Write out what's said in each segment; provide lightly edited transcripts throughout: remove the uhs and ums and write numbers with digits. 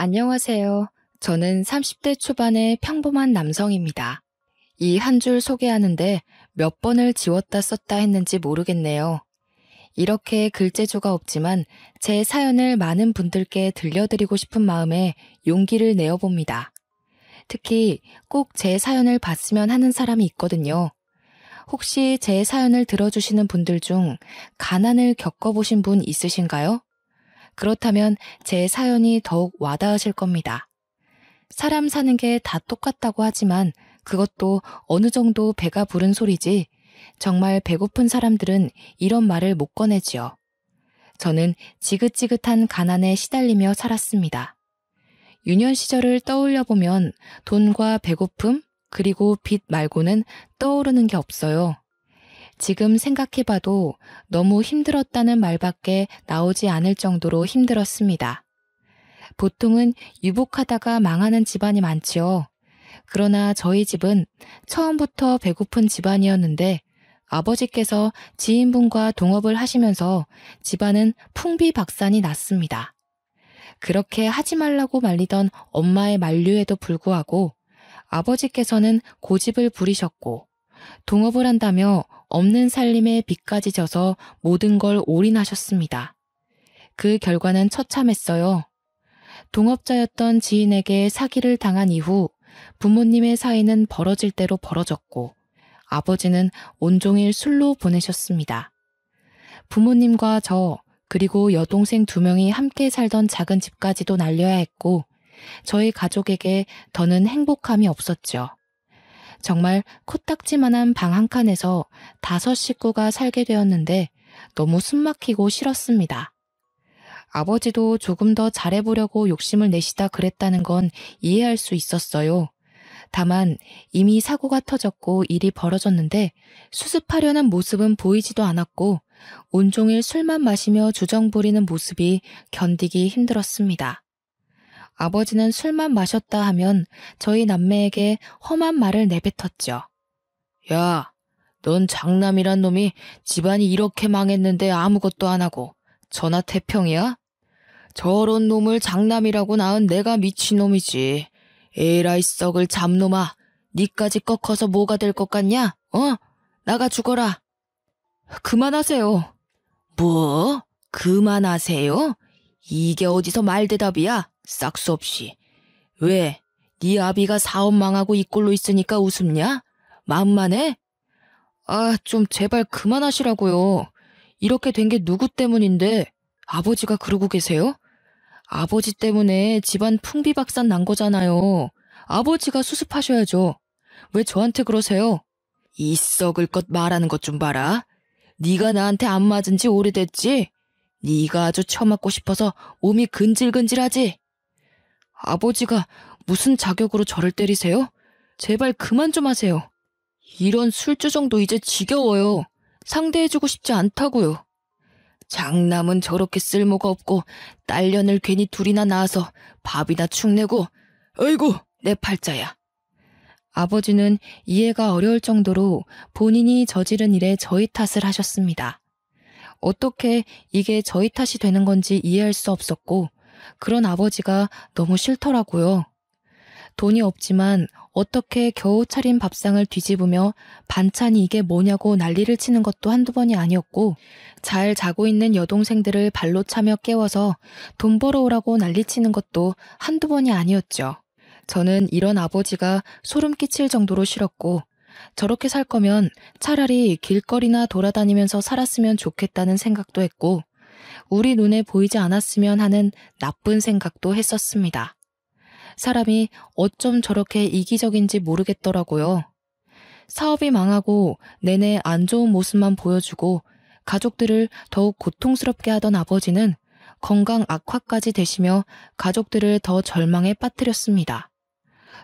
안녕하세요. 저는 30대 초반의 평범한 남성입니다. 이 한 줄 소개하는데 몇 번을 지웠다 썼다 했는지 모르겠네요. 이렇게 글재주가 없지만 제 사연을 많은 분들께 들려드리고 싶은 마음에 용기를 내어봅니다. 특히 꼭 제 사연을 봤으면 하는 사람이 있거든요. 혹시 제 사연을 들어주시는 분들 중 가난을 겪어보신 분 있으신가요? 그렇다면 제 사연이 더욱 와닿으실 겁니다. 사람 사는 게 다 똑같다고 하지만 그것도 어느 정도 배가 부른 소리지 정말 배고픈 사람들은 이런 말을 못 꺼내지요. 저는 지긋지긋한 가난에 시달리며 살았습니다. 유년 시절을 떠올려 보면 돈과 배고픔 그리고 빚 말고는 떠오르는 게 없어요. 지금 생각해봐도 너무 힘들었다는 말밖에 나오지 않을 정도로 힘들었습니다. 보통은 유복하다가 망하는 집안이 많지요. 그러나 저희 집은 처음부터 배고픈 집안이었는데 아버지께서 지인분과 동업을 하시면서 집안은 풍비박산이 났습니다. 그렇게 하지 말라고 말리던 엄마의 만류에도 불구하고 아버지께서는 고집을 부리셨고 동업을 한다며 없는 살림에 빚까지 져서 모든 걸 올인하셨습니다. 그 결과는 처참했어요. 동업자였던 지인에게 사기를 당한 이후 부모님의 사이는 벌어질 대로 벌어졌고 아버지는 온종일 술로 보내셨습니다. 부모님과 저 그리고 여동생 2명이 함께 살던 작은 집까지도 날려야 했고 저희 가족에게 더는 행복함이 없었죠. 정말 코딱지만한 방 한 칸에서 5 식구가 살게 되었는데 너무 숨막히고 싫었습니다. 아버지도 조금 더 잘해보려고 욕심을 내시다 그랬다는 건 이해할 수 있었어요. 다만 이미 사고가 터졌고 일이 벌어졌는데 수습하려는 모습은 보이지도 않았고 온종일 술만 마시며 주정 부리는 모습이 견디기 힘들었습니다. 아버지는 술만 마셨다 하면 저희 남매에게 험한 말을 내뱉었죠. 야, 넌 장남이란 놈이 집안이 이렇게 망했는데 아무것도 안 하고 전하태평이야? 저런 놈을 장남이라고 낳은 내가 미친놈이지. 에라이 썩을 잡놈아, 니까지 꺾어서 뭐가 될 것 같냐? 나가 죽어라. 그만하세요. 뭐? 그만하세요? 이게 어디서 말대답이야? 싹수 없이. 왜? 네 아비가 사업 망하고 이 꼴로 있으니까 우습냐? 마음만해? 좀 제발 그만하시라고요. 이렇게 된 게 누구 때문인데 아버지가 그러고 계세요? 아버지 때문에 집안 풍비박산 난 거잖아요. 아버지가 수습하셔야죠. 왜 저한테 그러세요? 이 썩을 것 말하는 것 좀 봐라. 네가 나한테 안 맞은 지 오래됐지? 네가 아주 처맞고 싶어서 몸이 근질근질하지? 아버지가 무슨 자격으로 저를 때리세요? 제발 그만 좀 하세요. 이런 술주정도 이제 지겨워요. 상대해주고 싶지 않다고요. 장남은 저렇게 쓸모가 없고 딸년을 괜히 둘이나 낳아서 밥이나 축내고 어이구 내 팔자야. 아버지는 이해가 어려울 정도로 본인이 저지른 일에 저희 탓을 하셨습니다. 어떻게 이게 저희 탓이 되는 건지 이해할 수 없었고 그런 아버지가 너무 싫더라고요. 돈이 없지만 어떻게 겨우 차린 밥상을 뒤집으며 반찬이 이게 뭐냐고 난리를 치는 것도 한두 번이 아니었고 잘 자고 있는 여동생들을 발로 차며 깨워서 돈 벌어오라고 난리치는 것도 한두 번이 아니었죠. 저는 이런 아버지가 소름 끼칠 정도로 싫었고 저렇게 살 거면 차라리 길거리나 돌아다니면서 살았으면 좋겠다는 생각도 했고 우리 눈에 보이지 않았으면 하는 나쁜 생각도 했었습니다. 사람이 어쩜 저렇게 이기적인지 모르겠더라고요. 사업이 망하고 내내 안 좋은 모습만 보여주고 가족들을 더욱 고통스럽게 하던 아버지는 건강 악화까지 되시며 가족들을 더 절망에 빠뜨렸습니다.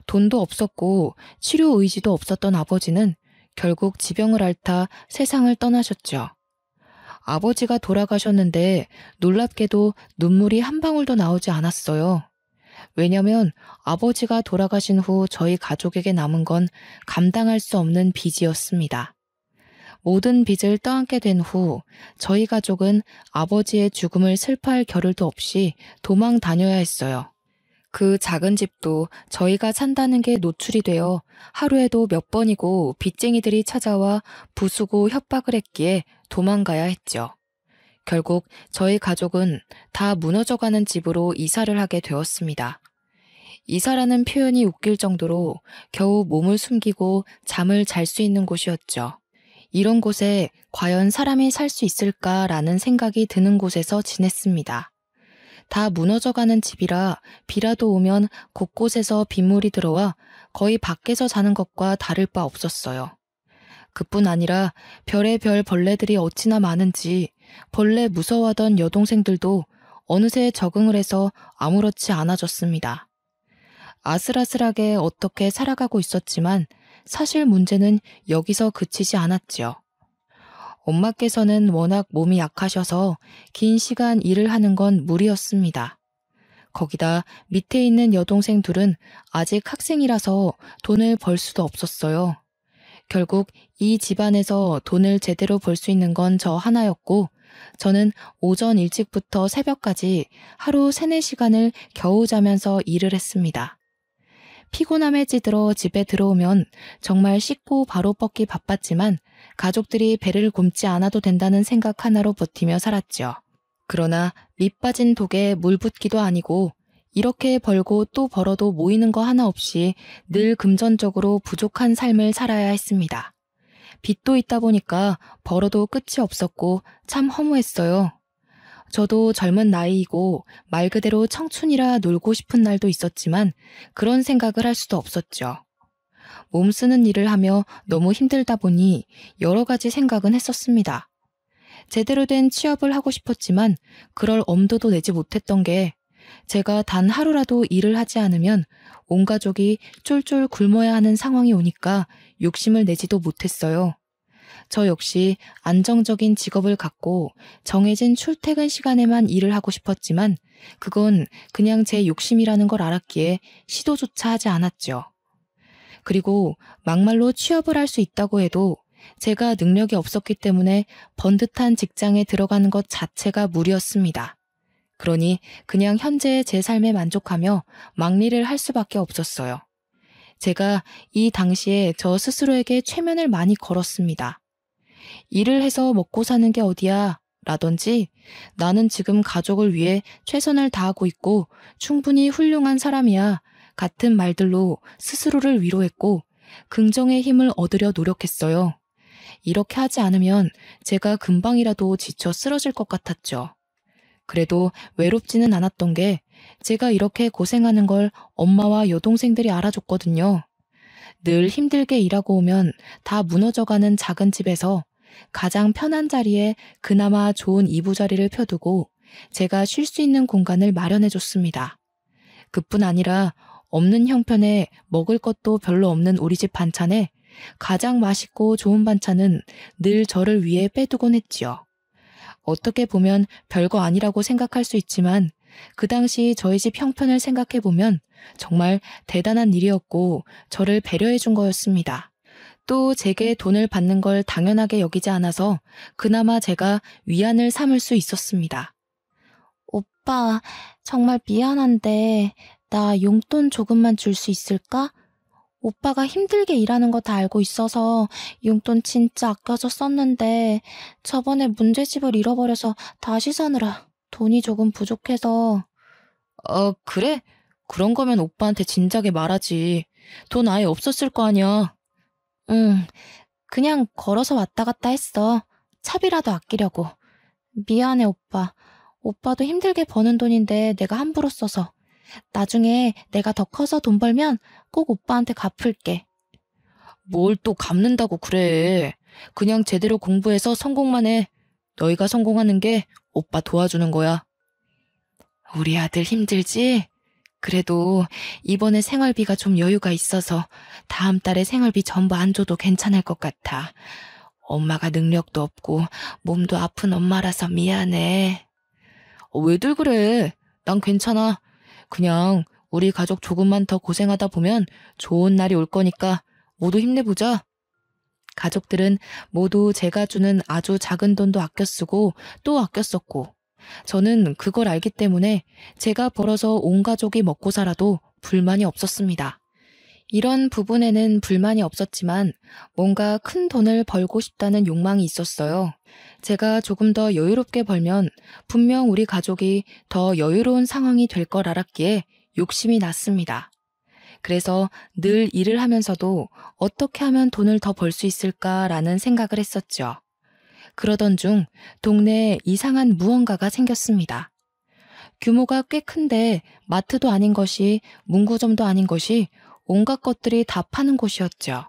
돈도 없었고 치료 의지도 없었던 아버지는 결국 지병을 앓다 세상을 떠나셨죠. 아버지가 돌아가셨는데 놀랍게도 눈물이 한 방울도 나오지 않았어요. 왜냐면 아버지가 돌아가신 후 저희 가족에게 남은 건 감당할 수 없는 빚이었습니다. 모든 빚을 떠안게 된 후 저희 가족은 아버지의 죽음을 슬퍼할 겨를도 없이 도망 다녀야 했어요. 그 작은 집도 저희가 산다는 게 노출이 되어 하루에도 몇 번이고 빚쟁이들이 찾아와 부수고 협박을 했기에 도망가야 했죠. 결국 저희 가족은 다 무너져가는 집으로 이사를 하게 되었습니다. 이사라는 표현이 웃길 정도로 겨우 몸을 숨기고 잠을 잘 수 있는 곳이었죠. 이런 곳에 과연 사람이 살 수 있을까라는 생각이 드는 곳에서 지냈습니다. 다 무너져가는 집이라 비라도 오면 곳곳에서 빗물이 들어와 거의 밖에서 자는 것과 다를 바 없었어요. 그뿐 아니라 별의별 벌레들이 어찌나 많은지 벌레 무서워하던 여동생들도 어느새 적응을 해서 아무렇지 않아졌습니다. 아슬아슬하게 어떻게 살아가고 있었지만 사실 문제는 여기서 그치지 않았지요. 엄마께서는 워낙 몸이 약하셔서 긴 시간 일을 하는 건 무리였습니다. 거기다 밑에 있는 여동생 둘은 아직 학생이라서 돈을 벌 수도 없었어요. 결국 이 집안에서 돈을 제대로 벌 수 있는 건 저 하나였고 저는 오전 일찍부터 새벽까지 하루 3-4시간을 겨우 자면서 일을 했습니다. 피곤함에 찌들어 집에 들어오면 정말 씻고 바로 뻗기 바빴지만 가족들이 배를 굼지 않아도 된다는 생각 하나로 버티며 살았죠. 그러나 밑 빠진 독에 물 붓기도 아니고 이렇게 벌고 또 벌어도 모이는 거 하나 없이 늘 금전적으로 부족한 삶을 살아야 했습니다. 빚도 있다 보니까 벌어도 끝이 없었고 참 허무했어요. 저도 젊은 나이이고 말 그대로 청춘이라 놀고 싶은 날도 있었지만 그런 생각을 할 수도 없었죠. 몸 쓰는 일을 하며 너무 힘들다 보니 여러 가지 생각은 했었습니다. 제대로 된 취업을 하고 싶었지만 그럴 엄두도 내지 못했던 게 제가 단 하루라도 일을 하지 않으면 온 가족이 쫄쫄 굶어야 하는 상황이 오니까 욕심을 내지도 못했어요. 저 역시 안정적인 직업을 갖고 정해진 출퇴근 시간에만 일을 하고 싶었지만 그건 그냥 제 욕심이라는 걸 알았기에 시도조차 하지 않았죠. 그리고 막말로 취업을 할 수 있다고 해도 제가 능력이 없었기 때문에 번듯한 직장에 들어가는 것 자체가 무리였습니다. 그러니 그냥 현재의 제 삶에 만족하며 막일을 할 수밖에 없었어요. 제가 이 당시에 저 스스로에게 최면을 많이 걸었습니다. 일을 해서 먹고 사는 게 어디야? 라든지 나는 지금 가족을 위해 최선을 다하고 있고 충분히 훌륭한 사람이야. 같은 말들로 스스로를 위로했고 긍정의 힘을 얻으려 노력했어요. 이렇게 하지 않으면 제가 금방이라도 지쳐 쓰러질 것 같았죠. 그래도 외롭지는 않았던 게 제가 이렇게 고생하는 걸 엄마와 여동생들이 알아줬거든요. 늘 힘들게 일하고 오면 다 무너져가는 작은 집에서 가장 편한 자리에 그나마 좋은 이부자리를 펴두고 제가 쉴 수 있는 공간을 마련해줬습니다. 그뿐 아니라 없는 형편에 먹을 것도 별로 없는 우리 집 반찬에 가장 맛있고 좋은 반찬은 늘 저를 위해 빼두곤 했지요. 어떻게 보면 별거 아니라고 생각할 수 있지만 그 당시 저희 집 형편을 생각해보면 정말 대단한 일이었고 저를 배려해준 거였습니다. 또 제게 돈을 받는 걸 당연하게 여기지 않아서 그나마 제가 위안을 삼을 수 있었습니다. 오빠, 정말 미안한데 나 용돈 조금만 줄 수 있을까? 오빠가 힘들게 일하는 거 다 알고 있어서 용돈 진짜 아껴서 썼는데 저번에 문제집을 잃어버려서 다시 사느라 돈이 조금 부족해서. 그래? 그런 거면 오빠한테 진작에 말하지. 돈 아예 없었을 거 아니야. 응, 그냥 걸어서 왔다 갔다 했어. 차비라도 아끼려고. 미안해, 오빠. 오빠도 힘들게 버는 돈인데 내가 함부로 써서. 나중에 내가 더 커서 돈 벌면 꼭 오빠한테 갚을게. 뭘 또 갚는다고 그래. 그냥 제대로 공부해서 성공만 해. 너희가 성공하는 게 오빠 도와주는 거야. 우리 아들 힘들지? 그래도 이번에 생활비가 좀 여유가 있어서 다음 달에 생활비 전부 안 줘도 괜찮을 것 같아. 엄마가 능력도 없고 몸도 아픈 엄마라서 미안해. 왜들 그래? 난 괜찮아. 그냥 우리 가족 조금만 더 고생하다 보면 좋은 날이 올 거니까 모두 힘내보자. 가족들은 모두 제가 주는 아주 작은 돈도 아껴 쓰고 또 아껴 썼고 저는 그걸 알기 때문에 제가 벌어서 온 가족이 먹고 살아도 불만이 없었습니다. 이런 부분에는 불만이 없었지만 뭔가 큰 돈을 벌고 싶다는 욕망이 있었어요. 제가 조금 더 여유롭게 벌면 분명 우리 가족이 더 여유로운 상황이 될 걸 알았기에 욕심이 났습니다. 그래서 늘 일을 하면서도 어떻게 하면 돈을 더 벌 수 있을까라는 생각을 했었죠. 그러던 중 동네에 이상한 무언가가 생겼습니다. 규모가 꽤 큰데 마트도 아닌 것이, 문구점도 아닌 것이 온갖 것들이 다 파는 곳이었죠.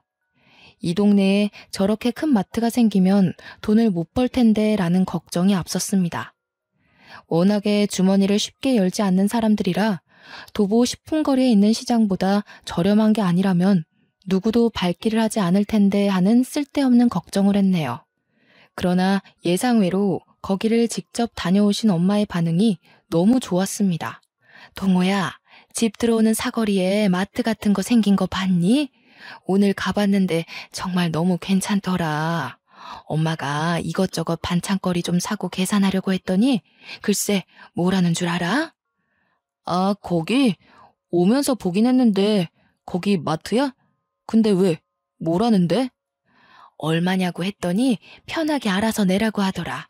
이 동네에 저렇게 큰 마트가 생기면 돈을 못 벌 텐데 라는 걱정이 앞섰습니다. 워낙에 주머니를 쉽게 열지 않는 사람들이라 도보 10분 거리에 있는 시장보다 저렴한 게 아니라면 누구도 발길을 하지 않을 텐데 하는 쓸데없는 걱정을 했네요. 그러나 예상외로 거기를 직접 다녀오신 엄마의 반응이 너무 좋았습니다. 동호야, 집 들어오는 사거리에 마트 같은 거 생긴 거 봤니? 오늘 가봤는데 정말 너무 괜찮더라. 엄마가 이것저것 반찬거리 좀 사고 계산하려고 했더니 글쎄 뭐라는 줄 알아? 아, 거기 오면서 보긴 했는데 거기 마트야? 근데 왜? 뭐라는데? 얼마냐고 했더니 편하게 알아서 내라고 하더라.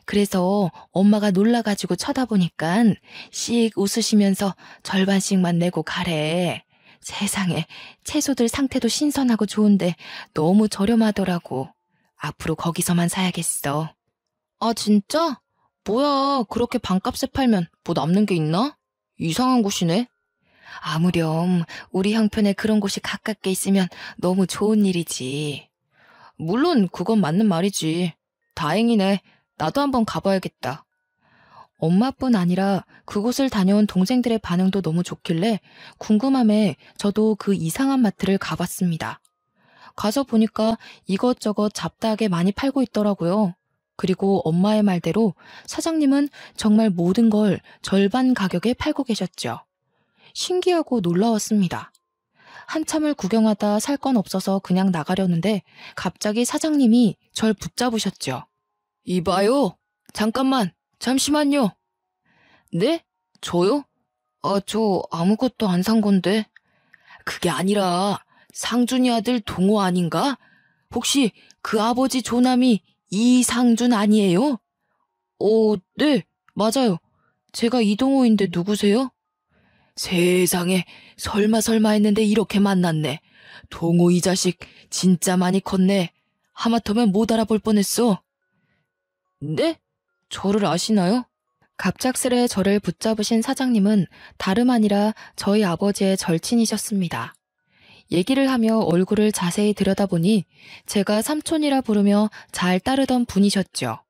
그래서 엄마가 놀라가지고 쳐다보니깐 씩 웃으시면서 절반씩만 내고 가래. 세상에, 채소들 상태도 신선하고 좋은데 너무 저렴하더라고. 앞으로 거기서만 사야겠어. 아, 진짜? 뭐야, 그렇게 반값에 팔면 뭐 남는 게 있나? 이상한 곳이네. 아무렴 우리 형편에 그런 곳이 가깝게 있으면 너무 좋은 일이지. 물론 그건 맞는 말이지. 다행이네. 나도 한번 가봐야겠다. 엄마뿐 아니라 그곳을 다녀온 동생들의 반응도 너무 좋길래 궁금함에 저도 그 이상한 마트를 가봤습니다. 가서 보니까 이것저것 잡다하게 많이 팔고 있더라고요. 그리고 엄마의 말대로 사장님은 정말 모든 걸 절반 가격에 팔고 계셨죠. 신기하고 놀라웠습니다. 한참을 구경하다 살 건 없어서 그냥 나가려는데 갑자기 사장님이 절 붙잡으셨죠. 이봐요. 잠시만요. 네? 저요? 아, 저 아무것도 안 산 건데. 그게 아니라 상준이 아들 동호 아닌가? 혹시 그 아버지 조남이 이상준 아니에요? 네, 맞아요. 제가 이동호인데 누구세요? 세상에, 설마 했는데 이렇게 만났네. 동호 이 자식 진짜 많이 컸네. 하마터면 못 알아볼 뻔했어. 네? 저를 아시나요? 갑작스레 저를 붙잡으신 사장님은 다름 아니라 저희 아버지의 절친이셨습니다. 얘기를 하며 얼굴을 자세히 들여다보니 제가 삼촌이라 부르며 잘 따르던 분이셨죠.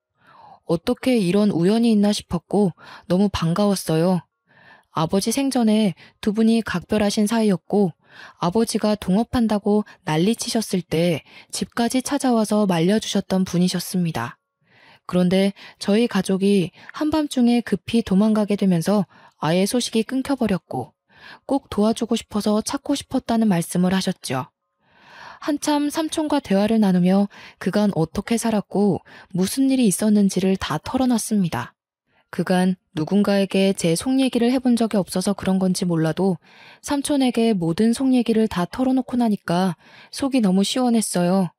어떻게 이런 우연이 있나 싶었고 너무 반가웠어요. 아버지 생전에 두 분이 각별하신 사이였고 아버지가 동업한다고 난리치셨을 때 집까지 찾아와서 말려주셨던 분이셨습니다. 그런데 저희 가족이 한밤중에 급히 도망가게 되면서 아예 소식이 끊겨버렸고 꼭 도와주고 싶어서 찾고 싶었다는 말씀을 하셨죠. 한참 삼촌과 대화를 나누며 그간 어떻게 살았고 무슨 일이 있었는지를 다 털어놨습니다. 그간 누군가에게 제 속 얘기를 해본 적이 없어서 그런 건지 몰라도 삼촌에게 모든 속 얘기를 다 털어놓고 나니까 속이 너무 시원했어요.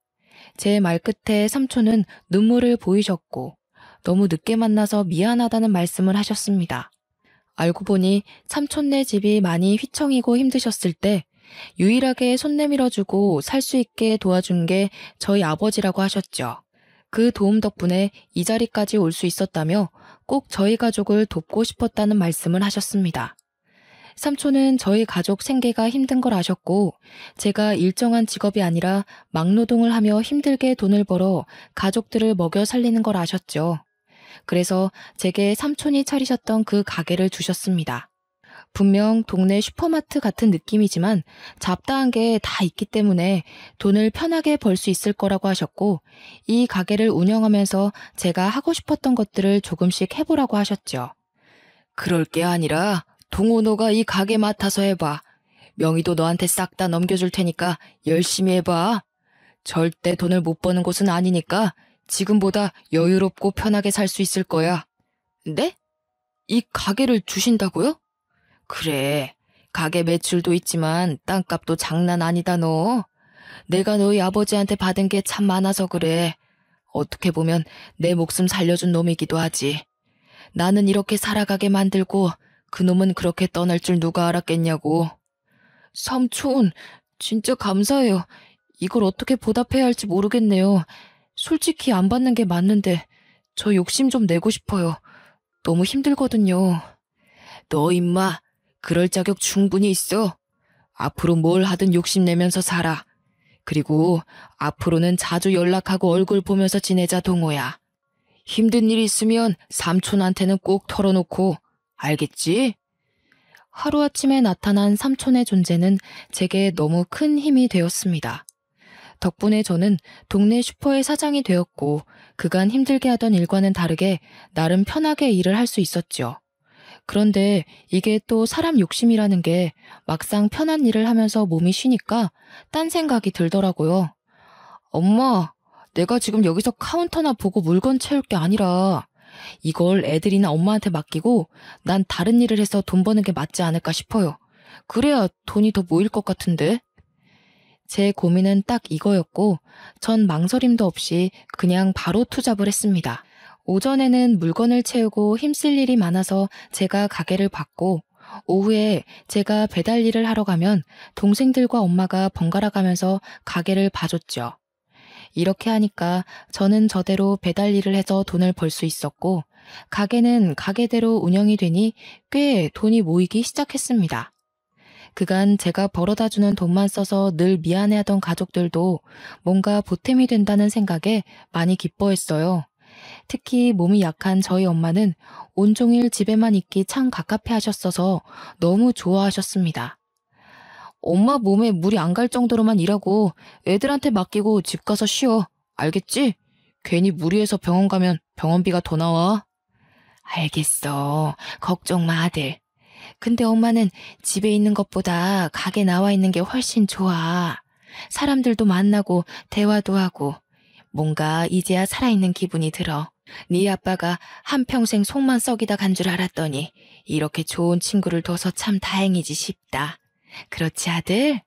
제 말끝에 삼촌은 눈물을 보이셨고 너무 늦게 만나서 미안하다는 말씀을 하셨습니다. 알고 보니 삼촌네 집이 많이 휘청이고 힘드셨을 때 유일하게 손 내밀어주고 살 수 있게 도와준 게 저희 아버지라고 하셨죠. 그 도움 덕분에 이 자리까지 올 수 있었다며 꼭 저희 가족을 돕고 싶었다는 말씀을 하셨습니다. 삼촌은 저희 가족 생계가 힘든 걸 아셨고 제가 일정한 직업이 아니라 막노동을 하며 힘들게 돈을 벌어 가족들을 먹여 살리는 걸 아셨죠. 그래서 제게 삼촌이 차리셨던 그 가게를 주셨습니다. 분명 동네 슈퍼마트 같은 느낌이지만 잡다한 게 다 있기 때문에 돈을 편하게 벌 수 있을 거라고 하셨고 이 가게를 운영하면서 제가 하고 싶었던 것들을 조금씩 해보라고 하셨죠. 그럴 게 아니라 동호 너가 이 가게 맡아서 해봐. 명의도 너한테 싹 다 넘겨줄 테니까 열심히 해봐. 절대 돈을 못 버는 곳은 아니니까 지금보다 여유롭고 편하게 살 수 있을 거야. 네? 이 가게를 주신다고요? 그래. 가게 매출도 있지만 땅값도 장난 아니다 너. 내가 너희 아버지한테 받은 게 참 많아서 그래. 어떻게 보면 내 목숨 살려준 놈이기도 하지. 나는 이렇게 살아가게 만들고 그놈은 그렇게 떠날 줄 누가 알았겠냐고. 삼촌, 진짜 감사해요. 이걸 어떻게 보답해야 할지 모르겠네요. 솔직히 안 받는 게 맞는데 저 욕심 좀 내고 싶어요. 너무 힘들거든요. 너 임마, 그럴 자격 충분히 있어. 앞으로 뭘 하든 욕심내면서 살아. 그리고 앞으로는 자주 연락하고 얼굴 보면서 지내자 동호야. 힘든 일 있으면 삼촌한테는 꼭 털어놓고, 알겠지? 하루아침에 나타난 삼촌의 존재는 제게 너무 큰 힘이 되었습니다. 덕분에 저는 동네 슈퍼의 사장이 되었고 그간 힘들게 하던 일과는 다르게 나름 편하게 일을 할 수 있었죠. 그런데 이게 또 사람 욕심이라는 게 막상 편한 일을 하면서 몸이 쉬니까 딴 생각이 들더라고요. 엄마, 내가 지금 여기서 카운터나 보고 물건 채울 게 아니라 이걸 애들이나 엄마한테 맡기고 난 다른 일을 해서 돈 버는 게 맞지 않을까 싶어요. 그래야 돈이 더 모일 것 같은데. 제 고민은 딱 이거였고 전 망설임도 없이 그냥 바로 투잡을 했습니다. 오전에는 물건을 채우고 힘쓸 일이 많아서 제가 가게를 봤고 오후에 제가 배달 일을 하러 가면 동생들과 엄마가 번갈아 가면서 가게를 봐줬죠. 이렇게 하니까 저는 저대로 배달 일을 해서 돈을 벌 수 있었고 가게는 가게대로 운영이 되니 꽤 돈이 모이기 시작했습니다. 그간 제가 벌어다 주는 돈만 써서 늘 미안해하던 가족들도 뭔가 보탬이 된다는 생각에 많이 기뻐했어요. 특히 몸이 약한 저희 엄마는 온종일 집에만 있기 참 갑갑해 하셨어서 너무 좋아하셨습니다. 엄마 몸에 물이 안 갈 정도로만 일하고 애들한테 맡기고 집 가서 쉬어. 알겠지? 괜히 무리해서 병원 가면 병원비가 더 나와. 알겠어. 걱정 마, 아들. 근데 엄마는 집에 있는 것보다 가게 나와 있는 게 훨씬 좋아. 사람들도 만나고 대화도 하고 뭔가 이제야 살아있는 기분이 들어. 네 아빠가 한평생 속만 썩이다 간 줄 알았더니 이렇게 좋은 친구를 둬서 참 다행이지 싶다. 그렇지, 아들?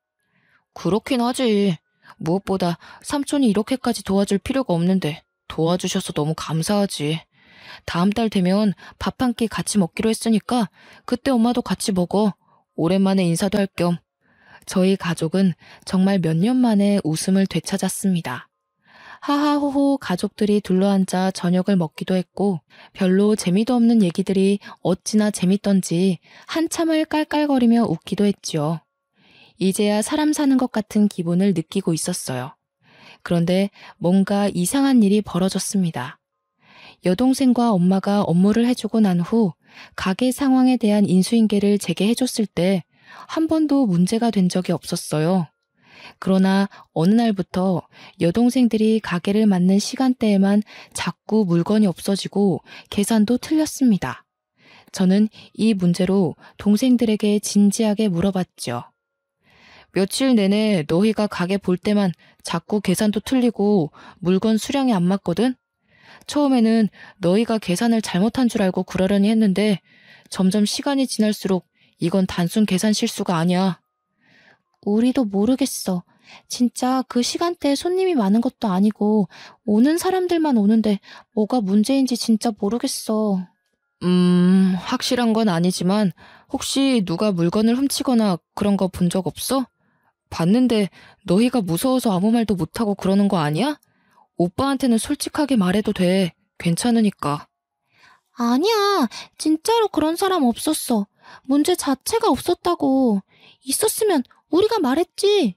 그렇긴 하지. 무엇보다 삼촌이 이렇게까지 도와줄 필요가 없는데 도와주셔서 너무 감사하지. 다음 달 되면 밥 한 끼 같이 먹기로 했으니까 그때 엄마도 같이 먹어. 오랜만에 인사도 할 겸. 저희 가족은 정말 몇 년 만에 웃음을 되찾았습니다. 하하호호 가족들이 둘러앉아 저녁을 먹기도 했고 별로 재미도 없는 얘기들이 어찌나 재밌던지 한참을 깔깔거리며 웃기도 했지요. 이제야 사람 사는 것 같은 기분을 느끼고 있었어요. 그런데 뭔가 이상한 일이 벌어졌습니다. 여동생과 엄마가 업무를 해주고 난 후 가게 상황에 대한 인수인계를 제게 해줬을 때 한 번도 문제가 된 적이 없었어요. 그러나 어느 날부터 여동생들이 가게를 맡는 시간대에만 자꾸 물건이 없어지고 계산도 틀렸습니다. 저는 이 문제로 동생들에게 진지하게 물어봤죠. 며칠 내내 너희가 가게 볼 때만 자꾸 계산도 틀리고 물건 수량이 안 맞거든? 처음에는 너희가 계산을 잘못한 줄 알고 그러려니 했는데 점점 시간이 지날수록 이건 단순 계산 실수가 아니야. 우리도 모르겠어. 진짜 그 시간대에 손님이 많은 것도 아니고 오는 사람들만 오는데 뭐가 문제인지 진짜 모르겠어. 확실한 건 아니지만 혹시 누가 물건을 훔치거나 그런 거 본 적 없어? 봤는데 너희가 무서워서 아무 말도 못하고 그러는 거 아니야? 오빠한테는 솔직하게 말해도 돼. 괜찮으니까. 아니야. 진짜로 그런 사람 없었어. 문제 자체가 없었다고. 있었으면 우리가 말했지.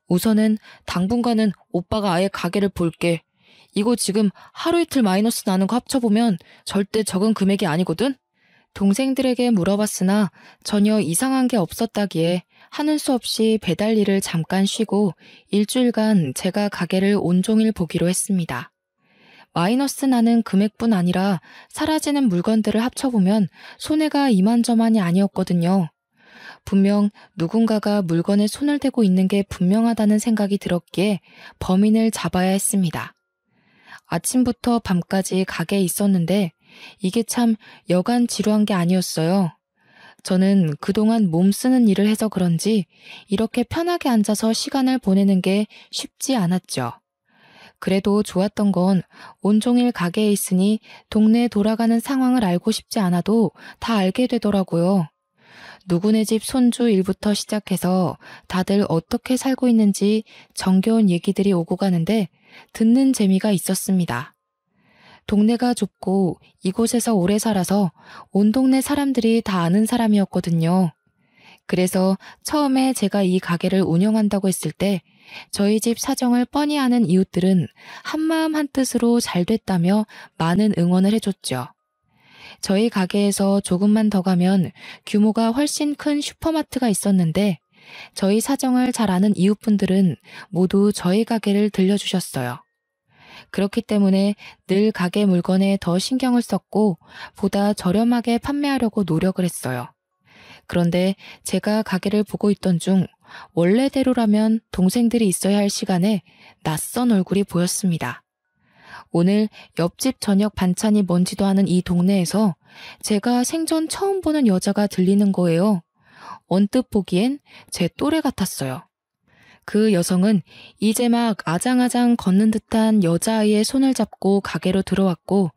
우선은 당분간은 오빠가 아예 가게를 볼게. 이거 지금 하루 이틀 마이너스 나는 거 합쳐보면 절대 적은 금액이 아니거든? 동생들에게 물어봤으나 전혀 이상한 게 없었다기에 하는 수 없이 배달 일을 잠깐 쉬고 일주일간 제가 가게를 온종일 보기로 했습니다. 마이너스 나는 금액뿐 아니라 사라지는 물건들을 합쳐보면 손해가 이만저만이 아니었거든요. 분명 누군가가 물건에 손을 대고 있는 게 분명하다는 생각이 들었기에 범인을 잡아야 했습니다. 아침부터 밤까지 가게에 있었는데 이게 참 여간 지루한 게 아니었어요. 저는 그동안 몸 쓰는 일을 해서 그런지 이렇게 편하게 앉아서 시간을 보내는 게 쉽지 않았죠. 그래도 좋았던 건 온종일 가게에 있으니 동네에 돌아가는 상황을 알고 싶지 않아도 다 알게 되더라고요. 누구네 집 손주 일부터 시작해서 다들 어떻게 살고 있는지 정겨운 얘기들이 오고 가는데 듣는 재미가 있었습니다. 동네가 좁고 이곳에서 오래 살아서 온 동네 사람들이 다 아는 사람이었거든요. 그래서 처음에 제가 이 가게를 운영한다고 했을 때 저희 집 사정을 뻔히 아는 이웃들은 한마음 한뜻으로 잘 됐다며 많은 응원을 해줬죠. 저희 가게에서 조금만 더 가면 규모가 훨씬 큰 슈퍼마트가 있었는데 저희 사정을 잘 아는 이웃분들은 모두 저희 가게를 들려주셨어요. 그렇기 때문에 늘 가게 물건에 더 신경을 썼고 보다 저렴하게 판매하려고 노력을 했어요. 그런데 제가 가게를 보고 있던 중 원래대로라면 동생들이 있어야 할 시간에 낯선 얼굴이 보였습니다. 오늘 옆집 저녁 반찬이 뭔지도 아는 이 동네에서 제가 생전 처음 보는 여자가 들리는 거예요. 언뜻 보기엔 제 또래 같았어요. 그 여성은 이제 막 아장아장 걷는 듯한 여자아이의 손을 잡고 가게로 들어왔고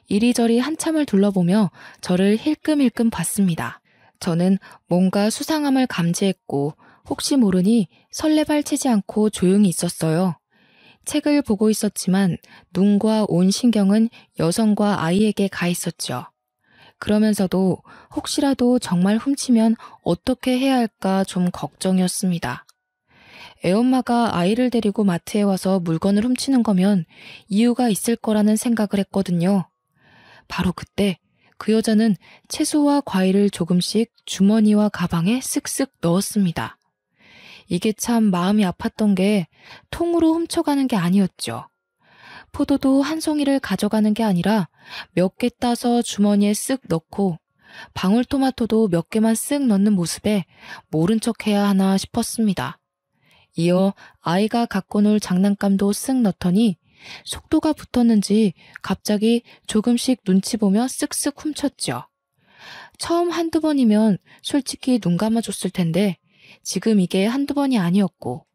이리저리 한참을 둘러보며 저를 힐끔힐끔 봤습니다. 저는 뭔가 수상함을 감지했고 혹시 모르니 설레발치지 않고 조용히 있었어요. 책을 보고 있었지만 눈과 온 신경은 여성과 아이에게 가 있었죠. 그러면서도 혹시라도 정말 훔치면 어떻게 해야 할까 좀 걱정이었습니다. 애엄마가 아이를 데리고 마트에 와서 물건을 훔치는 거면 이유가 있을 거라는 생각을 했거든요. 바로 그때 그 여자는 채소와 과일을 조금씩 주머니와 가방에 쓱쓱 넣었습니다. 이게 참 마음이 아팠던 게 통으로 훔쳐가는 게 아니었죠. 포도도 한 송이를 가져가는 게 아니라 몇 개 따서 주머니에 쓱 넣고 방울토마토도 몇 개만 쓱 넣는 모습에 모른 척 해야 하나 싶었습니다. 이어 아이가 갖고 놀 장난감도 쓱 넣더니 속도가 붙었는지 갑자기 조금씩 눈치 보며 쓱쓱 훔쳤죠. 처음 한두 번이면 솔직히 눈 감아줬을 텐데 지금 이게 한두 번이 아니었고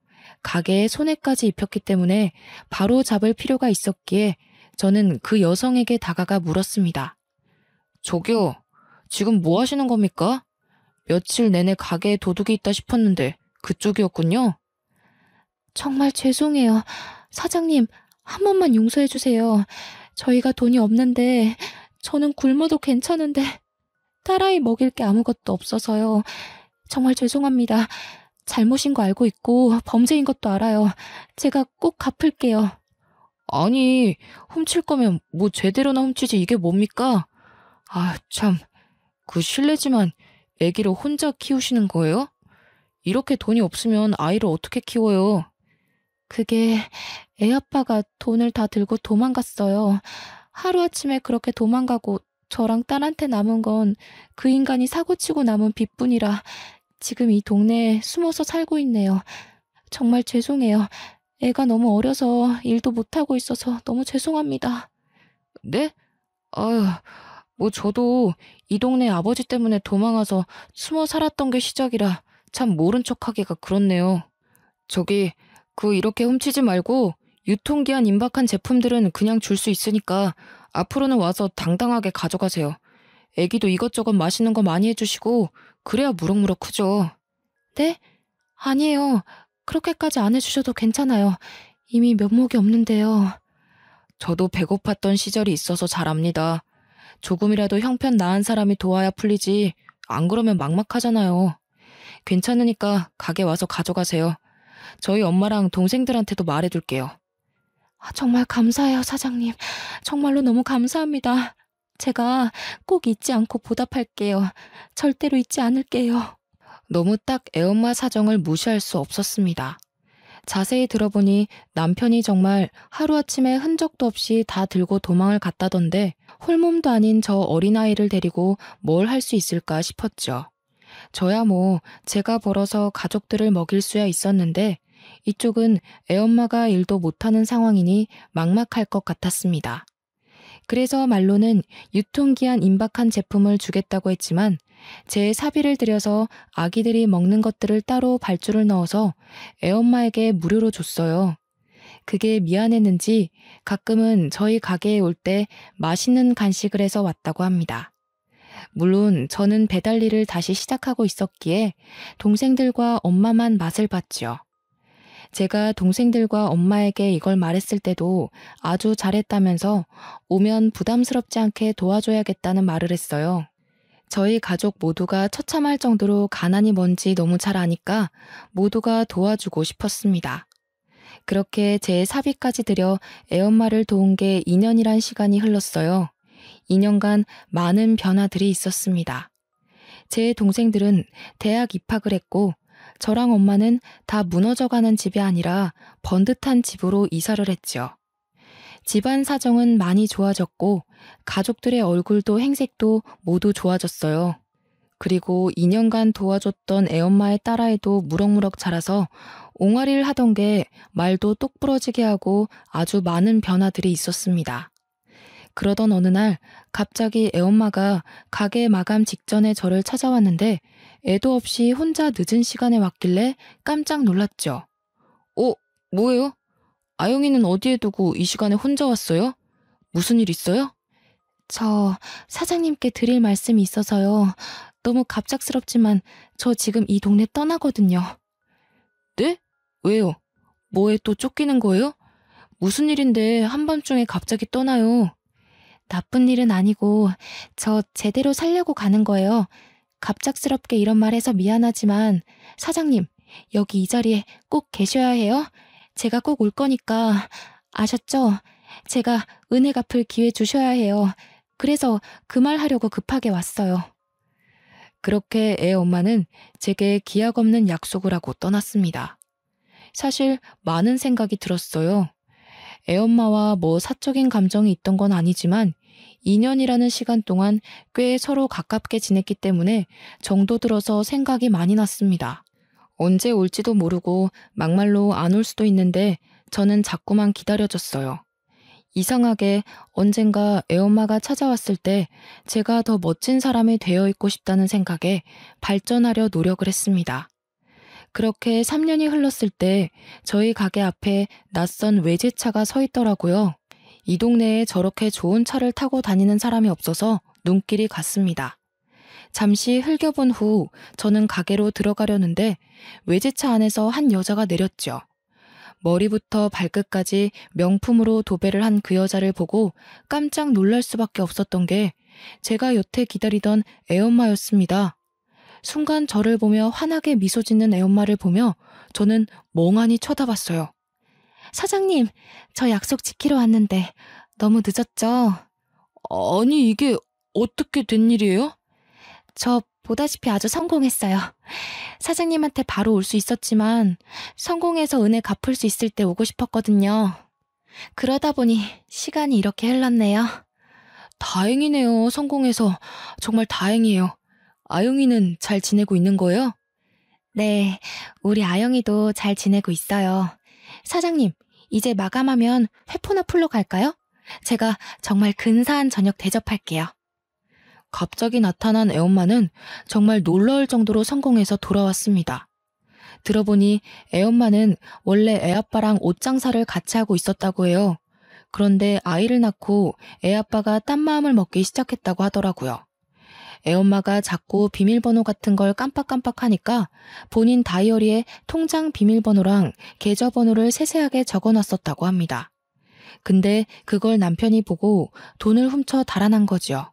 가게에 손해까지 입혔기 때문에 바로 잡을 필요가 있었기에 저는 그 여성에게 다가가 물었습니다. 저기요, 지금 뭐 하시는 겁니까? 며칠 내내 가게에 도둑이 있다 싶었는데 그쪽이었군요. 정말 죄송해요. 사장님, 한 번만 용서해 주세요. 저희가 돈이 없는데 저는 굶어도 괜찮은데 딸아이 먹일 게 아무것도 없어서요. 정말 죄송합니다. 잘못인 거 알고 있고 범죄인 것도 알아요. 제가 꼭 갚을게요. 아니, 훔칠 거면 뭐 제대로나 훔치지 이게 뭡니까? 아, 참, 그 실례지만 애기를 혼자 키우시는 거예요? 이렇게 돈이 없으면 아이를 어떻게 키워요? 그게 애 아빠가 돈을 다 들고 도망갔어요. 하루아침에 그렇게 도망가고 저랑 딸한테 남은 건 그 인간이 사고치고 남은 빚뿐이라 지금 이 동네에 숨어서 살고 있네요. 정말 죄송해요. 애가 너무 어려서 일도 못하고 있어서 너무 죄송합니다. 네? 아유, 뭐 저도 이 동네 아버지 때문에 도망와서 숨어 살았던 게 시작이라 참 모른 척하기가 그렇네요. 저기, 이렇게 훔치지 말고 유통기한 임박한 제품들은 그냥 줄 수 있으니까 앞으로는 와서 당당하게 가져가세요. 애기도 이것저것 맛있는 거 많이 해주시고 그래야 무럭무럭 크죠. 네? 아니에요. 그렇게까지 안 해주셔도 괜찮아요. 이미 면목이 없는데요. 저도 배고팠던 시절이 있어서 잘 압니다. 조금이라도 형편 나은 사람이 도와야 풀리지 안 그러면 막막하잖아요. 괜찮으니까 가게 와서 가져가세요. 저희 엄마랑 동생들한테도 말해둘게요. 정말 감사해요, 사장님. 정말로 너무 감사합니다. 제가 꼭 잊지 않고 보답할게요. 절대로 잊지 않을게요. 너무 딱 애엄마 사정을 무시할 수 없었습니다. 자세히 들어보니 남편이 정말 하루아침에 흔적도 없이 다 들고 도망을 갔다던데 홀몸도 아닌 저 어린아이를 데리고 뭘 할 수 있을까 싶었죠. 저야 뭐 제가 벌어서 가족들을 먹일 수야 있었는데 이쪽은 애엄마가 일도 못하는 상황이니 막막할 것 같았습니다. 그래서 말로는 유통기한 임박한 제품을 주겠다고 했지만 제 사비를 들여서 아기들이 먹는 것들을 따로 발주를 넣어서 애엄마에게 무료로 줬어요. 그게 미안했는지 가끔은 저희 가게에 올 때 맛있는 간식을 해서 왔다고 합니다. 물론 저는 배달 일을 다시 시작하고 있었기에 동생들과 엄마만 맛을 봤죠. 제가 동생들과 엄마에게 이걸 말했을 때도 아주 잘했다면서 오면 부담스럽지 않게 도와줘야겠다는 말을 했어요. 저희 가족 모두가 처참할 정도로 가난이 뭔지 너무 잘 아니까 모두가 도와주고 싶었습니다. 그렇게 제 사비까지 들여 애엄마를 도운 게 2년이란 시간이 흘렀어요. 2년간 많은 변화들이 있었습니다. 제 동생들은 대학 입학을 했고 저랑 엄마는 다 무너져가는 집이 아니라 번듯한 집으로 이사를 했죠. 집안 사정은 많이 좋아졌고 가족들의 얼굴도 행색도 모두 좋아졌어요. 그리고 2년간 도와줬던 애엄마의 딸아이도 무럭무럭 자라서 옹알이를 하던 게 말도 똑부러지게 하고 아주 많은 변화들이 있었습니다. 그러던 어느 날 갑자기 애엄마가 가게 마감 직전에 저를 찾아왔는데 애도 없이 혼자 늦은 시간에 왔길래 깜짝 놀랐죠. 뭐예요? 아영이는 어디에 두고 이 시간에 혼자 왔어요? 무슨 일 있어요? 저 사장님께 드릴 말씀이 있어서요. 너무 갑작스럽지만 저 지금 이 동네 떠나거든요. 네? 왜요? 뭐에 또 쫓기는 거예요? 무슨 일인데 한밤중에 갑자기 떠나요? 나쁜 일은 아니고 저 제대로 살려고 가는 거예요. 갑작스럽게 이런 말 해서 미안하지만 사장님, 여기 이 자리에 꼭 계셔야 해요. 제가 꼭 올 거니까 아셨죠? 제가 은혜 갚을 기회 주셔야 해요. 그래서 그 말 하려고 급하게 왔어요. 그렇게 애 엄마는 제게 기약 없는 약속을 하고 떠났습니다. 사실 많은 생각이 들었어요. 애 엄마와 뭐 사적인 감정이 있던 건 아니지만 2년이라는 시간 동안 꽤 서로 가깝게 지냈기 때문에 정도 들어서 생각이 많이 났습니다. 언제 올지도 모르고 막말로 안 올 수도 있는데 저는 자꾸만 기다려졌어요. 이상하게 언젠가 애엄마가 찾아왔을 때 제가 더 멋진 사람이 되어 있고 싶다는 생각에 발전하려 노력을 했습니다. 그렇게 3년이 흘렀을 때 저희 가게 앞에 낯선 외제차가 서 있더라고요. 이 동네에 저렇게 좋은 차를 타고 다니는 사람이 없어서 눈길이 갔습니다. 잠시 흘겨본 후 저는 가게로 들어가려는데 외제차 안에서 한 여자가 내렸죠. 머리부터 발끝까지 명품으로 도배를 한 그 여자를 보고 깜짝 놀랄 수밖에 없었던 게 제가 여태 기다리던 애엄마였습니다. 순간 저를 보며 환하게 미소 짓는 애엄마를 보며 저는 멍하니 쳐다봤어요. 사장님, 저 약속 지키러 왔는데 너무 늦었죠? 아니, 이게 어떻게 된 일이에요? 저 보다시피 아주 성공했어요. 사장님한테 바로 올 수 있었지만 성공해서 은혜 갚을 수 있을 때 오고 싶었거든요. 그러다 보니 시간이 이렇게 흘렀네요. 다행이네요. 성공해서 정말 다행이에요. 아영이는 잘 지내고 있는 거예요? 네, 우리 아영이도 잘 지내고 있어요. 사장님, 이제 마감하면 회포나 풀러 갈까요? 제가 정말 근사한 저녁 대접할게요. 갑자기 나타난 애엄마는 정말 놀라울 정도로 성공해서 돌아왔습니다. 들어보니 애엄마는 원래 애아빠랑 옷 장사를 같이 하고 있었다고 해요. 그런데 아이를 낳고 애아빠가 딴 마음을 먹기 시작했다고 하더라고요. 애엄마가 자꾸 비밀번호 같은 걸 깜빡깜빡하니까 본인 다이어리에 통장 비밀번호랑 계좌번호를 세세하게 적어놨었다고 합니다. 근데 그걸 남편이 보고 돈을 훔쳐 달아난 거지요.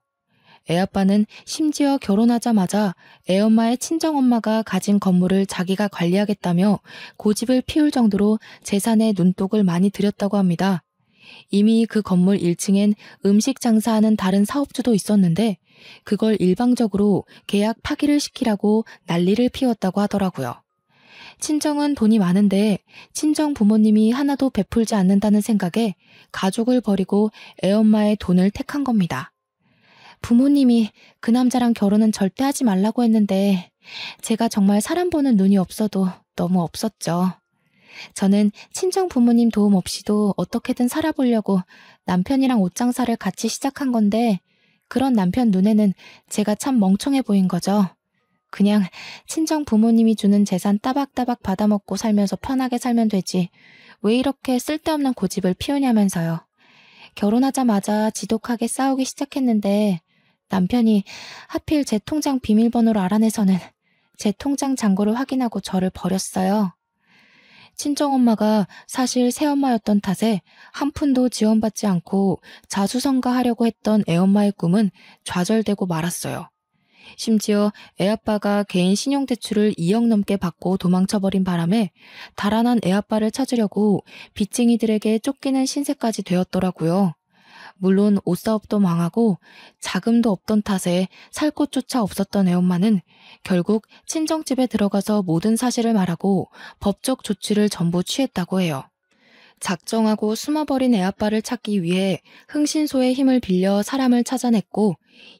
애아빠는 심지어 결혼하자마자 애엄마의 친정엄마가 가진 건물을 자기가 관리하겠다며 고집을 피울 정도로 재산에 눈독을 많이 들였다고 합니다. 이미 그 건물 1층엔 음식 장사하는 다른 사업주도 있었는데 그걸 일방적으로 계약 파기를 시키라고 난리를 피웠다고 하더라고요. 친정은 돈이 많은데 친정 부모님이 하나도 베풀지 않는다는 생각에 가족을 버리고 애엄마의 돈을 택한 겁니다. 부모님이 그 남자랑 결혼은 절대 하지 말라고 했는데 제가 정말 사람 보는 눈이 없어도 너무 없었죠. 저는 친정 부모님 도움 없이도 어떻게든 살아보려고 남편이랑 옷장사를 같이 시작한 건데 그런 남편 눈에는 제가 참 멍청해 보인 거죠. 그냥 친정 부모님이 주는 재산 따박따박 받아먹고 살면서 편하게 살면 되지. 왜 이렇게 쓸데없는 고집을 피우냐면서요. 결혼하자마자 지독하게 싸우기 시작했는데 남편이 하필 제 통장 비밀번호를 알아내서는 제 통장 잔고를 확인하고 저를 버렸어요. 친정엄마가 사실 새엄마였던 탓에 한 푼도 지원받지 않고 자수성가하려고 했던 애엄마의 꿈은 좌절되고 말았어요. 심지어 애아빠가 개인 신용대출을 2억 넘게 받고 도망쳐버린 바람에 달아난 애아빠를 찾으려고 빚쟁이들에게 쫓기는 신세까지 되었더라고요. 물론 옷사업도 망하고 자금도 없던 탓에 살 곳조차 없었던 애엄마는 결국 친정집에 들어가서 모든 사실을 말하고 법적 조치를 전부 취했다고 해요. 작정하고 숨어버린 애아빠를 찾기 위해 흥신소의 힘을 빌려 사람을 찾아냈고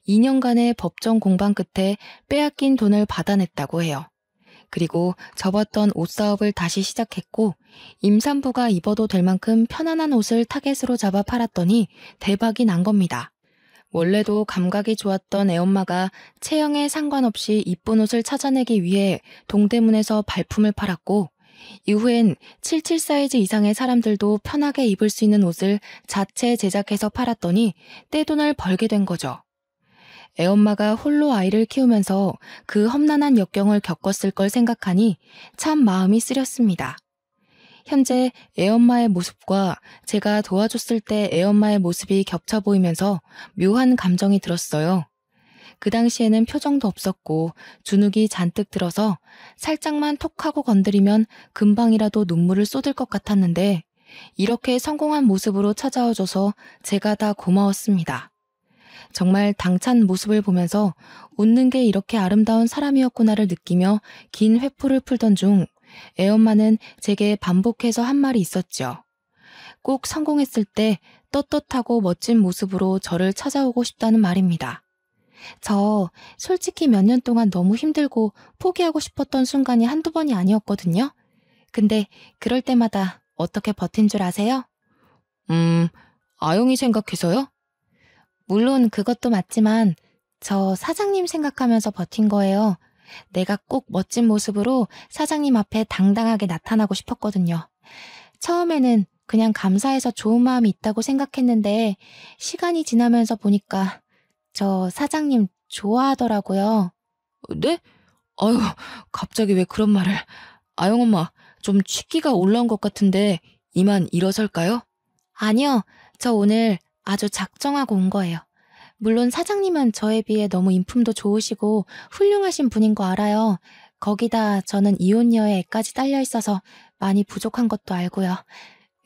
2년간의 법정 공방 끝에 빼앗긴 돈을 받아냈다고 해요. 그리고 접었던 옷사업을 다시 시작했고 임산부가 입어도 될 만큼 편안한 옷을 타겟으로 잡아 팔았더니 대박이 난 겁니다. 원래도 감각이 좋았던 애엄마가 체형에 상관없이 이쁜 옷을 찾아내기 위해 동대문에서 발품을 팔았고 이후엔 77 사이즈 이상의 사람들도 편하게 입을 수 있는 옷을 자체 제작해서 팔았더니 떼돈을 벌게 된 거죠. 애엄마가 홀로 아이를 키우면서 그 험난한 역경을 겪었을 걸 생각하니 참 마음이 쓰렸습니다. 현재 애엄마의 모습과 제가 도와줬을 때 애엄마의 모습이 겹쳐 보이면서 묘한 감정이 들었어요. 그 당시에는 표정도 없었고 주눅이 잔뜩 들어서 살짝만 톡하고 건드리면 금방이라도 눈물을 쏟을 것 같았는데 이렇게 성공한 모습으로 찾아와줘서 제가 다 고마웠습니다. 정말 당찬 모습을 보면서 웃는 게 이렇게 아름다운 사람이었구나를 느끼며 긴 회포를 풀던 중 애엄마는 제게 반복해서 한 말이 있었죠. 꼭 성공했을 때 떳떳하고 멋진 모습으로 저를 찾아오고 싶다는 말입니다. 저 솔직히 몇 년 동안 너무 힘들고 포기하고 싶었던 순간이 한두 번이 아니었거든요. 근데 그럴 때마다 어떻게 버틴 줄 아세요? 아영이 생각해서요? 물론 그것도 맞지만 저 사장님 생각하면서 버틴 거예요. 내가 꼭 멋진 모습으로 사장님 앞에 당당하게 나타나고 싶었거든요. 처음에는 그냥 감사해서 좋은 마음이 있다고 생각했는데 시간이 지나면서 보니까 저 사장님 좋아하더라고요. 네? 아유, 갑자기 왜 그런 말을. 아영 엄마, 좀 취기가 올라온 것 같은데 이만 일어설까요? 아니요, 저 오늘 아주 작정하고 온 거예요. 물론 사장님은 저에 비해 너무 인품도 좋으시고 훌륭하신 분인 거 알아요. 거기다 저는 이혼녀의 애까지 딸려 있어서 많이 부족한 것도 알고요.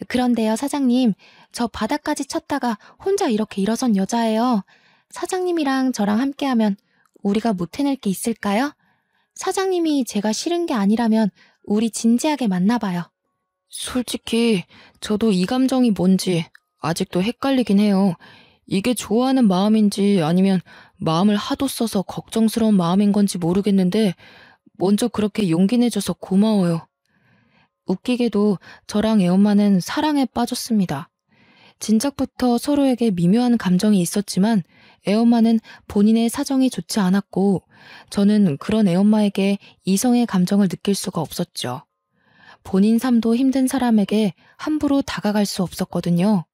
그런데요, 사장님, 저 바닥까지 쳤다가 혼자 이렇게 일어선 여자예요. 사장님이랑 저랑 함께하면 우리가 못 해낼 게 있을까요? 사장님이 제가 싫은 게 아니라면 우리 진지하게 만나봐요. 솔직히 저도 이 감정이 뭔지 아직도 헷갈리긴 해요. 이게 좋아하는 마음인지 아니면 마음을 하도 써서 걱정스러운 마음인 건지 모르겠는데 먼저 그렇게 용기 내줘서 고마워요. 웃기게도 저랑 애엄마는 사랑에 빠졌습니다. 진작부터 서로에게 미묘한 감정이 있었지만 애엄마는 본인의 사정이 좋지 않았고 저는 그런 애엄마에게 이성의 감정을 느낄 수가 없었죠. 본인 삶도 힘든 사람에게 함부로 다가갈 수 없었거든요.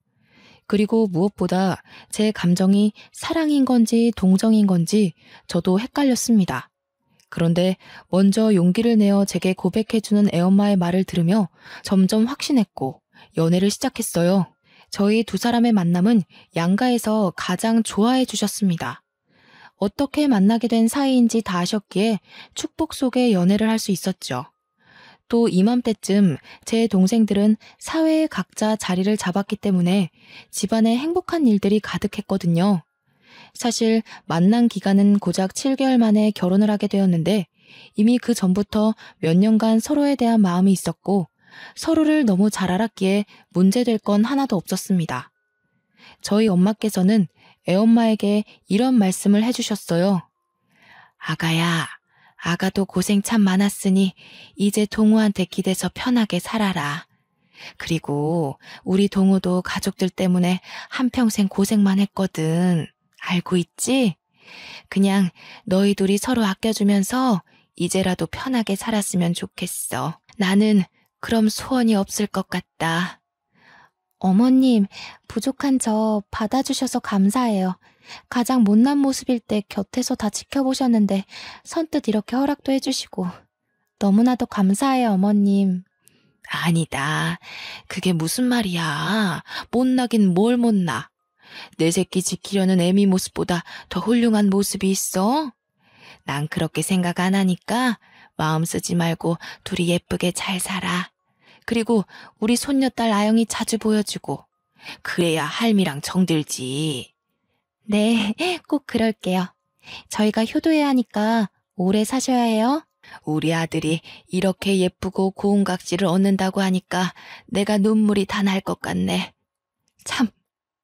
그리고 무엇보다 제 감정이 사랑인 건지 동정인 건지 저도 헷갈렸습니다. 그런데 먼저 용기를 내어 제게 고백해주는 애엄마의 말을 들으며 점점 확신했고 연애를 시작했어요. 저희 두 사람의 만남은 양가에서 가장 좋아해 주셨습니다. 어떻게 만나게 된 사이인지 다 아셨기에 축복 속에 연애를 할 수 있었죠. 또 이맘때쯤 제 동생들은 사회에 각자 자리를 잡았기 때문에 집안에 행복한 일들이 가득했거든요. 사실 만난 기간은 고작 7개월 만에 결혼을 하게 되었는데 이미 그 전부터 몇 년간 서로에 대한 마음이 있었고 서로를 너무 잘 알았기에 문제될 건 하나도 없었습니다. 저희 엄마께서는 애엄마에게 이런 말씀을 해주셨어요. 아가야, 아가도 고생 참 많았으니 이제 동우한테 기대서 편하게 살아라. 그리고 우리 동우도 가족들 때문에 한평생 고생만 했거든. 알고 있지? 그냥 너희 둘이 서로 아껴주면서 이제라도 편하게 살았으면 좋겠어. 나는 그럼 소원이 없을 것 같다. 어머님, 부족한 저 받아주셔서 감사해요. 가장 못난 모습일 때 곁에서 다 지켜보셨는데 선뜻 이렇게 허락도 해주시고. 너무나도 감사해요, 어머님. 아니다. 그게 무슨 말이야. 못나긴 뭘 못나. 내 새끼 지키려는 애미 모습보다 더 훌륭한 모습이 있어? 난 그렇게 생각 안 하니까 마음 쓰지 말고 둘이 예쁘게 잘 살아. 그리고 우리 손녀딸 아영이 자주 보여주고. 그래야 할미랑 정들지. 네, 꼭 그럴게요. 저희가 효도해야 하니까 오래 사셔야 해요. 우리 아들이 이렇게 예쁘고 고운 각질을 얻는다고 하니까 내가 눈물이 다 날 것 같네. 참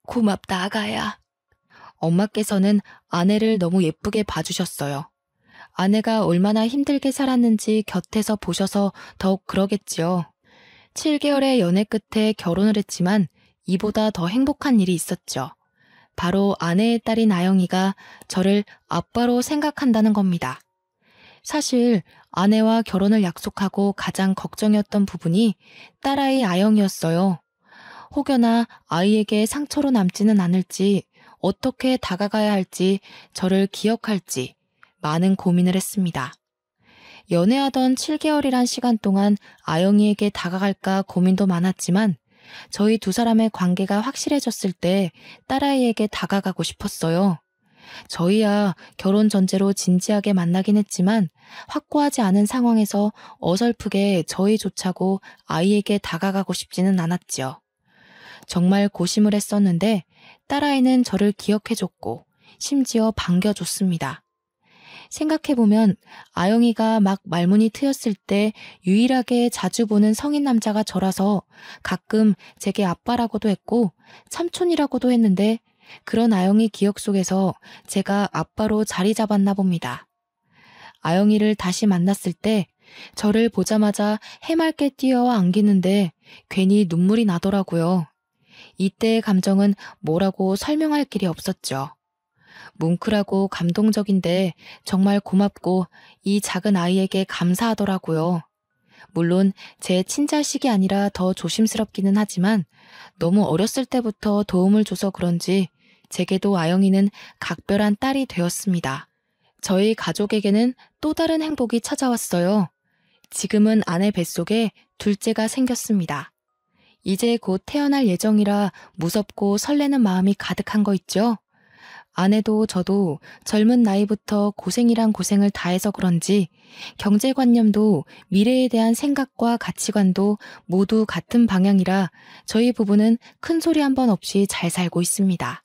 고맙다, 아가야. 엄마께서는 아내를 너무 예쁘게 봐주셨어요. 아내가 얼마나 힘들게 살았는지 곁에서 보셔서 더욱 그러겠지요. 7개월의 연애 끝에 결혼을 했지만 이보다 더 행복한 일이 있었죠. 바로 아내의 딸인 아영이가 저를 아빠로 생각한다는 겁니다. 사실 아내와 결혼을 약속하고 가장 걱정이었던 부분이 딸아이 아영이었어요. 혹여나 아이에게 상처로 남지는 않을지, 어떻게 다가가야 할지, 저를 기억할지 많은 고민을 했습니다. 연애하던 7개월이란 시간 동안 아영이에게 다가갈까 고민도 많았지만 저희 두 사람의 관계가 확실해졌을 때 딸아이에게 다가가고 싶었어요. 저희야 결혼 전제로 진지하게 만나긴 했지만 확고하지 않은 상황에서 어설프게 저희조차고 아이에게 다가가고 싶지는 않았죠. 정말 고심을 했었는데 딸아이는 저를 기억해줬고 심지어 반겨줬습니다. 생각해보면 아영이가 막 말문이 트였을 때 유일하게 자주 보는 성인 남자가 저라서 가끔 제게 아빠라고도 했고 삼촌이라고도 했는데 그런 아영이 기억 속에서 제가 아빠로 자리 잡았나 봅니다. 아영이를 다시 만났을 때 저를 보자마자 해맑게 뛰어와 안기는데 괜히 눈물이 나더라고요. 이때의 감정은 뭐라고 설명할 길이 없었죠. 뭉클하고 감동적인데 정말 고맙고 이 작은 아이에게 감사하더라고요. 물론 제 친자식이 아니라 더 조심스럽기는 하지만 너무 어렸을 때부터 도움을 줘서 그런지 제게도 아영이는 각별한 딸이 되었습니다. 저희 가족에게는 또 다른 행복이 찾아왔어요. 지금은 아내 뱃속에 둘째가 생겼습니다. 이제 곧 태어날 예정이라 무섭고 설레는 마음이 가득한 거 있죠? 아내도 저도 젊은 나이부터 고생이란 고생을 다해서 그런지 경제관념도 미래에 대한 생각과 가치관도 모두 같은 방향이라 저희 부부는 큰 소리 한 번 없이 잘 살고 있습니다.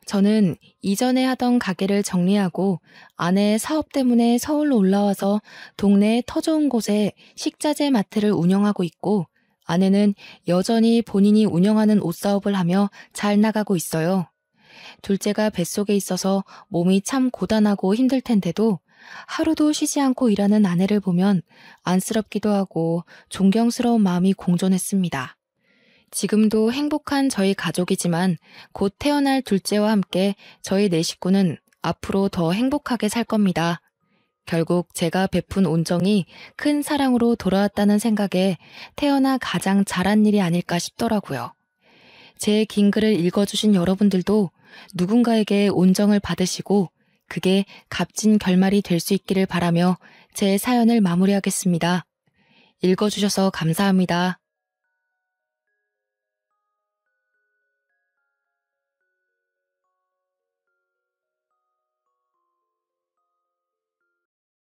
저는 이전에 하던 가게를 정리하고 아내의 사업 때문에 서울로 올라와서 동네의 터 좋은 곳에 식자재 마트를 운영하고 있고 아내는 여전히 본인이 운영하는 옷사업을 하며 잘 나가고 있어요. 둘째가 뱃속에 있어서 몸이 참 고단하고 힘들 텐데도 하루도 쉬지 않고 일하는 아내를 보면 안쓰럽기도 하고 존경스러운 마음이 공존했습니다. 지금도 행복한 저희 가족이지만 곧 태어날 둘째와 함께 저희 네 식구는 앞으로 더 행복하게 살 겁니다. 결국 제가 베푼 온정이 큰 사랑으로 돌아왔다는 생각에 태어나 가장 잘한 일이 아닐까 싶더라고요. 제 긴 글을 읽어주신 여러분들도 누군가에게 온정을 받으시고 그게 값진 결말이 될 수 있기를 바라며 제 사연을 마무리하겠습니다. 읽어주셔서 감사합니다.